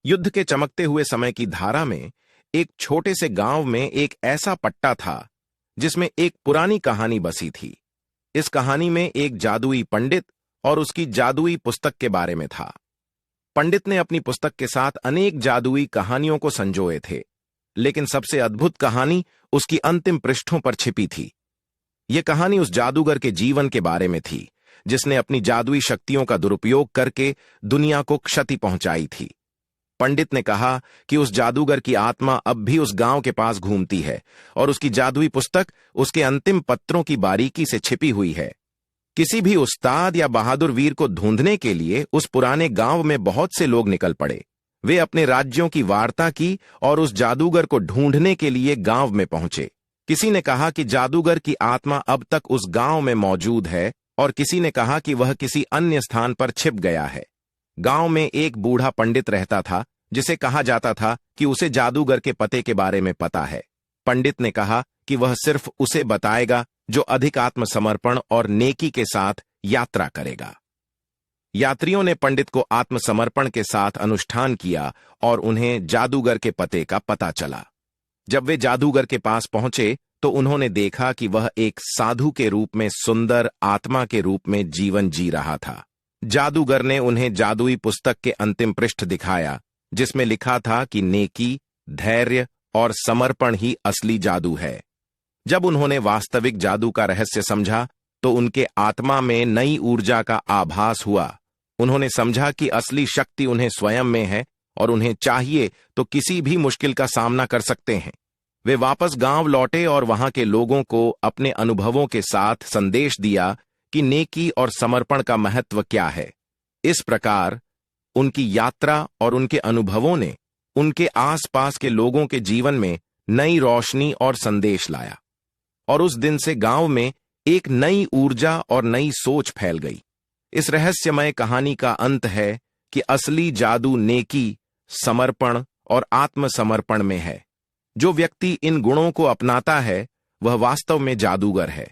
युद्ध के चमकते हुए समय की धारा में एक छोटे से गांव में एक ऐसा पट्टा था जिसमें एक पुरानी कहानी बसी थी। इस कहानी में एक जादुई पंडित और उसकी जादुई पुस्तक के बारे में था। पंडित ने अपनी पुस्तक के साथ अनेक जादुई कहानियों को संजोए थे, लेकिन सबसे अद्भुत कहानी उसकी अंतिम पृष्ठों पर छिपी थी। यह कहानी उस जादूगर के जीवन के बारे में थी जिसने अपनी जादुई शक्तियों का दुरुपयोग करके दुनिया को क्षति पहुंचाई थी। पंडित ने कहा कि उस जादूगर की आत्मा अब भी उस गांव के पास घूमती है और उसकी जादुई पुस्तक उसके अंतिम पत्रों की बारीकी से छिपी हुई है। किसी भी उस्ताद या बहादुर वीर को ढूंढने के लिए उस पुराने गांव में बहुत से लोग निकल पड़े। वे अपने राज्यों की वार्ता की और उस जादूगर को ढूंढने के लिए गांव में पहुंचे। किसी ने कहा कि जादूगर की आत्मा अब तक उस गांव में मौजूद है और किसी ने कहा कि वह किसी अन्य स्थान पर छिप गया है। गांव में एक बूढ़ा पंडित रहता था जिसे कहा जाता था कि उसे जादूगर के पते के बारे में पता है। पंडित ने कहा कि वह सिर्फ उसे बताएगा जो अधिक आत्मसमर्पण और नेकी के साथ यात्रा करेगा। यात्रियों ने पंडित को आत्मसमर्पण के साथ अनुष्ठान किया और उन्हें जादूगर के पते का पता चला। जब वे जादूगर के पास पहुंचे तो उन्होंने देखा कि वह एक साधु के रूप में सुंदर आत्मा के रूप में जीवन जी रहा था। जादूगर ने उन्हें जादुई पुस्तक के अंतिम पृष्ठ दिखाया जिसमें लिखा था कि नेकी, धैर्य और समर्पण ही असली जादू है। जब उन्होंने वास्तविक जादू का रहस्य समझा तो उनके आत्मा में नई ऊर्जा का आभास हुआ। उन्होंने समझा कि असली शक्ति उन्हें स्वयं में है और उन्हें चाहिए तो किसी भी मुश्किल का सामना कर सकते हैं। वे वापस गांव लौटे और वहां के लोगों को अपने अनुभवों के साथ संदेश दिया कि नेकी और समर्पण का महत्व क्या है। इस प्रकार उनकी यात्रा और उनके अनुभवों ने उनके आसपास के लोगों के जीवन में नई रोशनी और संदेश लाया और उस दिन से गांव में एक नई ऊर्जा और नई सोच फैल गई। इस रहस्यमय कहानी का अंत है कि असली जादू नेकी, समर्पण और आत्मसमर्पण में है। जो व्यक्ति इन गुणों को अपनाता है वह वास्तव में जादूगर है।